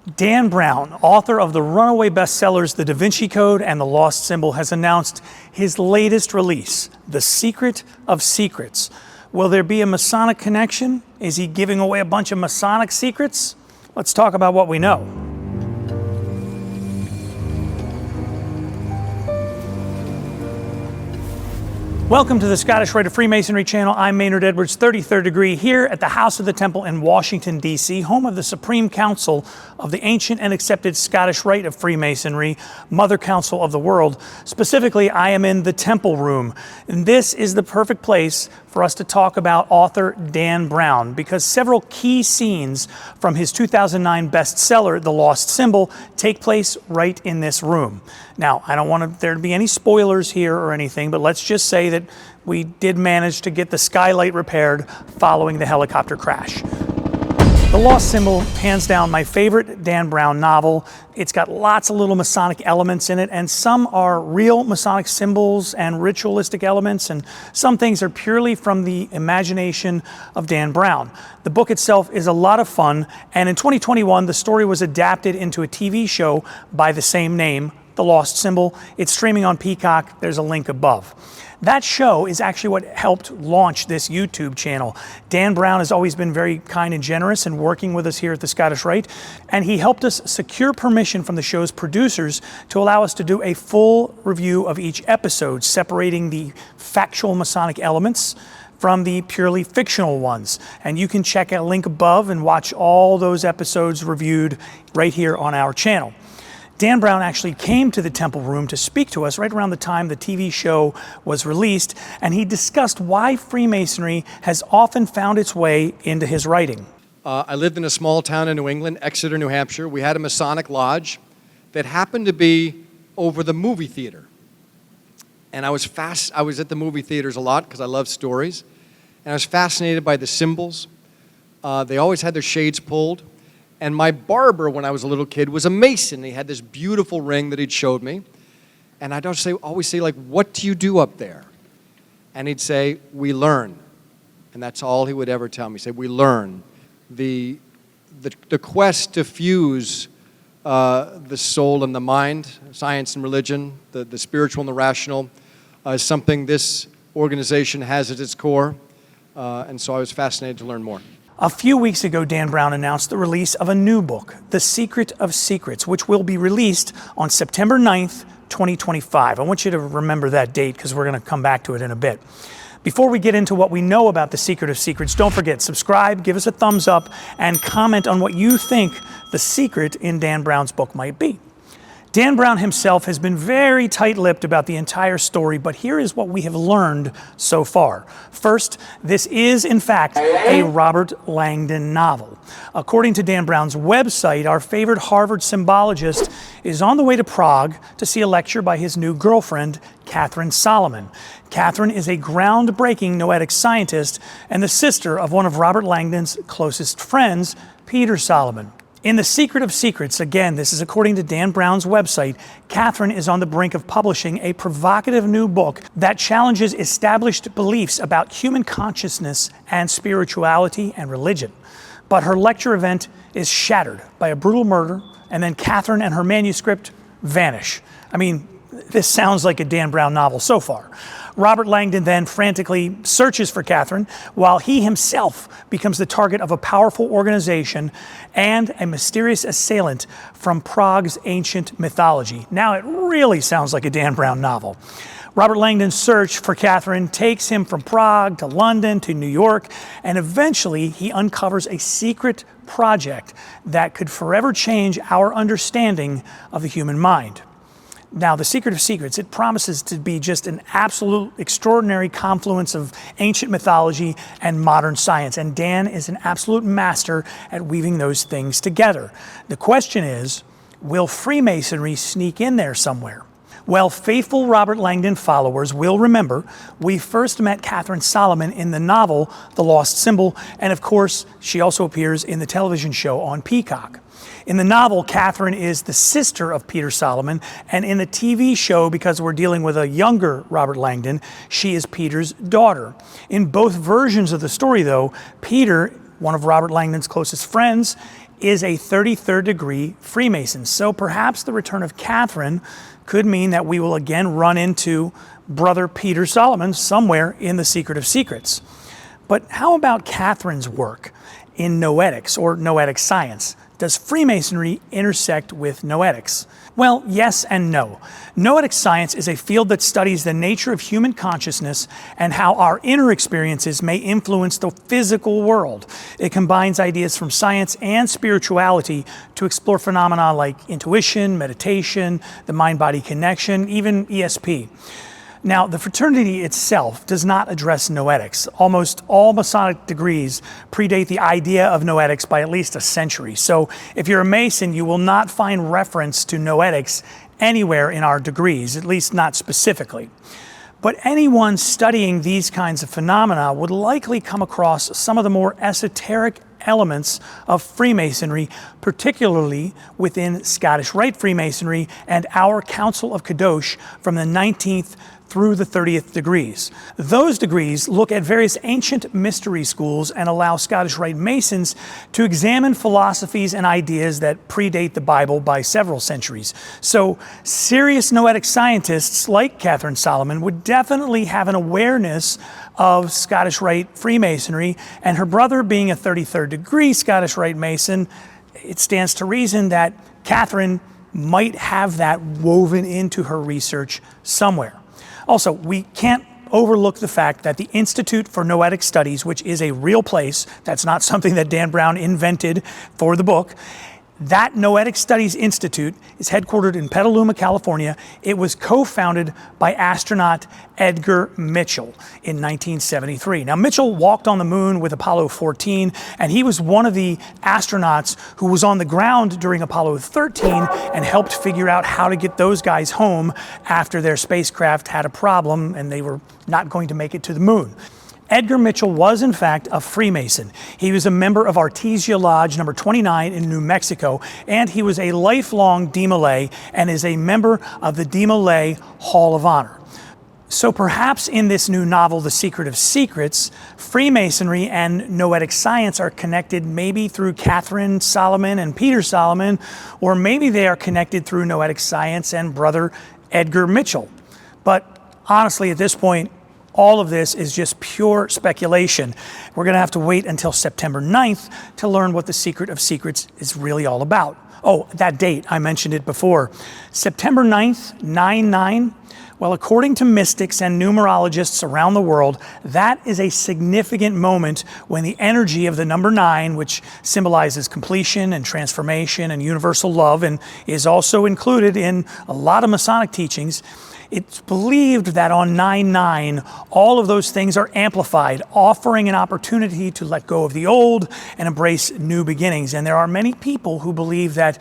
Dan Brown, author of the runaway bestsellers The Da Vinci Code and The Lost Symbol, has announced his latest release, The Secret of Secrets. Will there be a Masonic connection? Is he giving away a bunch of Masonic secrets? Let's talk about what we know. Welcome to the Scottish Rite of Freemasonry channel. I'm Maynard Edwards, 33rd degree, here at the House of the Temple in Washington, D.C., home of the Supreme Council of the ancient and accepted Scottish Rite of Freemasonry, Mother Council of the world. Specifically, I am in the Temple Room, and this is the perfect place for us to talk about author Dan Brown, because several key scenes from his 2009 bestseller, The Lost Symbol, take place right in this room. Now, I don't want there to be any spoilers here or anything, but let's just say that we did manage to get the skylight repaired following the helicopter crash. The Lost Symbol, hands down, my favorite Dan Brown novel. It's got lots of little Masonic elements in it, and some are real Masonic symbols and ritualistic elements, and some things are purely from the imagination of Dan Brown. The book itself is a lot of fun, and in 2021, the story was adapted into a TV show by the same name, The Lost Symbol. It's streaming on Peacock. There's a link above. That show is actually what helped launch this YouTube channel. Dan Brown has always been very kind and generous in working with us here at the Scottish Rite, and he helped us secure permission from the show's producers to allow us to do a full review of each episode, separating the factual Masonic elements from the purely fictional ones. And you can check a link above and watch all those episodes reviewed right here on our channel. Dan Brown actually came to the Temple Room to speak to us right around the time the TV show was released, and he discussed why Freemasonry has often found its way into his writing. I lived in a small town in New England, Exeter, New Hampshire. We had a Masonic lodge that happened to be over the movie theater. And I was at the movie theaters a lot because I love stories. And I was fascinated by the symbols. They always had their shades pulled. And my barber, when I was a little kid, was a Mason. He had this beautiful ring that he'd showed me. And I'd always say, like, what do you do up there? And he'd say, we learn. And that's all he would ever tell me. He'd say, we learn. The quest to fuse the soul and the mind, science and religion, the spiritual and the rational, is something this organization has at its core. And so I was fascinated to learn more. A few weeks ago, Dan Brown announced the release of a new book, The Secret of Secrets, which will be released on September 9th, 2025. I want you to remember that date because we're going to come back to it in a bit. Before we get into what we know about The Secret of Secrets, don't forget, subscribe, give us a thumbs up, and comment on what you think the secret in Dan Brown's book might be. Dan Brown himself has been very tight-lipped about the entire story, but here is what we have learned so far. First, this is, in fact, a Robert Langdon novel. According to Dan Brown's website, our favorite Harvard symbologist is on the way to Prague to see a lecture by his new girlfriend, Catherine Solomon. Catherine is a groundbreaking noetic scientist and the sister of one of Robert Langdon's closest friends, Peter Solomon. In The Secret of Secrets, again, this is according to Dan Brown's website, Catherine is on the brink of publishing a provocative new book that challenges established beliefs about human consciousness and spirituality and religion. But her lecture event is shattered by a brutal murder, and then Catherine and her manuscript vanish. I mean, this sounds like a Dan Brown novel so far. Robert Langdon then frantically searches for Catherine, while he himself becomes the target of a powerful organization and a mysterious assailant from Prague's ancient mythology. Now it really sounds like a Dan Brown novel. Robert Langdon's search for Catherine takes him from Prague to London to New York, and eventually he uncovers a secret project that could forever change our understanding of the human mind. Now, The Secret of Secrets, it promises to be just an absolute extraordinary confluence of ancient mythology and modern science, and Dan is an absolute master at weaving those things together. The question is, will Freemasonry sneak in there somewhere? Well, faithful Robert Langdon followers will remember we first met Catherine Solomon in the novel The Lost Symbol, and of course, she also appears in the television show on Peacock. In the novel, Catherine is the sister of Peter Solomon, and in the TV show, because we're dealing with a younger Robert Langdon, she is Peter's daughter. In both versions of the story, though, Peter, one of Robert Langdon's closest friends, is a 33rd degree Freemason. So perhaps the return of Catherine could mean that we will again run into Brother Peter Solomon somewhere in the Secret of Secrets. But how about Catherine's work in noetics or noetic science? Does Freemasonry intersect with noetics? Well, yes and no. Noetic science is a field that studies the nature of human consciousness and how our inner experiences may influence the physical world. It combines ideas from science and spirituality to explore phenomena like intuition, meditation, the mind-body connection, even ESP. Now, the fraternity itself does not address noetics. Almost all Masonic degrees predate the idea of noetics by at least a century. So if you're a Mason, you will not find reference to noetics anywhere in our degrees, at least not specifically. But anyone studying these kinds of phenomena would likely come across some of the more esoteric elements of Freemasonry, particularly within Scottish Rite Freemasonry and our Council of Kadosh from the 19th through the 30th degrees. Those degrees look at various ancient mystery schools and allow Scottish Rite Masons to examine philosophies and ideas that predate the Bible by several centuries. So serious noetic scientists like Catherine Solomon would definitely have an awareness of Scottish Rite Freemasonry, and her brother being a 33rd degree Scottish Rite Mason, it stands to reason that Catherine might have that woven into her research somewhere. Also, we can't overlook the fact that the Institute for Noetic Studies, which is a real place, that's not something that Dan Brown invented for the book, that Noetic Studies Institute is headquartered in Petaluma, California. It was co-founded by astronaut Edgar Mitchell in 1973. Now, Mitchell walked on the moon with Apollo 14, and he was one of the astronauts who was on the ground during Apollo 13 and helped figure out how to get those guys home after their spacecraft had a problem and they were not going to make it to the moon. Edgar Mitchell was, in fact, a Freemason. He was a member of Artesia Lodge number 29 in New Mexico, and he was a lifelong DeMolay and is a member of the DeMolay Hall of Honor. So perhaps in this new novel, The Secret of Secrets, Freemasonry and Noetic Science are connected maybe through Catherine Solomon and Peter Solomon, or maybe they are connected through Noetic Science and Brother Edgar Mitchell. But honestly, at this point, all of this is just pure speculation. We're going to have to wait until September 9th to learn what the Secret of Secrets is really all about. Oh, that date, I mentioned it before. September 9th, 9/9. Well, according to mystics and numerologists around the world, that is a significant moment when the energy of the number 9, which symbolizes completion and transformation and universal love, and is also included in a lot of Masonic teachings, it's believed that on 9/9, all of those things are amplified, offering an opportunity to let go of the old and embrace new beginnings. And there are many people who believe that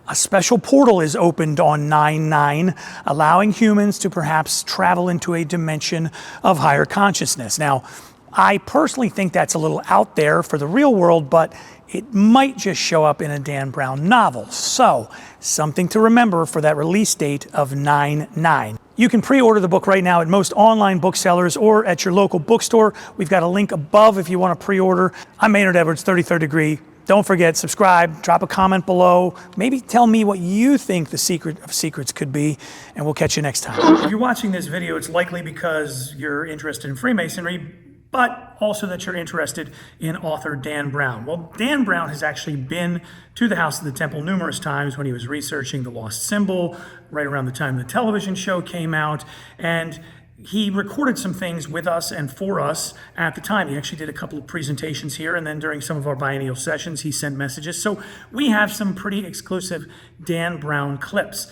a special portal is opened on 9/9, allowing humans to perhaps travel into a dimension of higher consciousness. Now, I personally think that's a little out there for the real world, but it might just show up in a Dan Brown novel. So, something to remember for that release date of 9/9. You can pre-order the book right now at most online booksellers or at your local bookstore. We've got a link above if you want to pre-order. I'm Maynard Edwards, 33rd degree. Don't forget, subscribe, drop a comment below. Maybe tell me what you think the Secret of Secrets could be, and we'll catch you next time. If you're watching this video, it's likely because you're interested in Freemasonry, but also that you're interested in author Dan Brown. Well, Dan Brown has actually been to the House of the Temple numerous times when he was researching the lost symbol, right around the time the television show came out, and he recorded some things with us and for us at the time. He actually did a couple of presentations here, and then during some of our biennial sessions, he sent messages. So we have some pretty exclusive Dan Brown clips.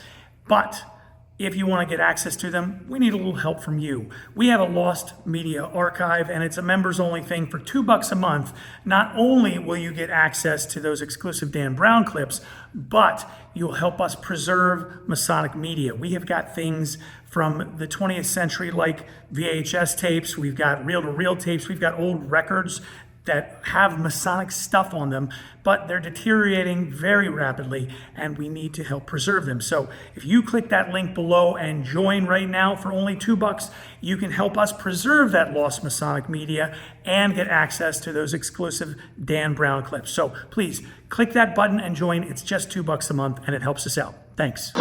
But if you want to get access to them, we need a little help from you. We have a Lost Media Archive, and it's a members-only thing for $2 a month. Not only will you get access to those exclusive Dan Brown clips, but you'll help us preserve Masonic media. We have got things from the 20th century like VHS tapes, we've got reel-to-reel tapes, we've got old records, that have Masonic stuff on them, but they're deteriorating very rapidly, and we need to help preserve them. So if you click that link below and join right now for only $2, you can help us preserve that lost Masonic media and get access to those exclusive Dan Brown clips. So please click that button and join. It's just $2 a month, and it helps us out. Thanks.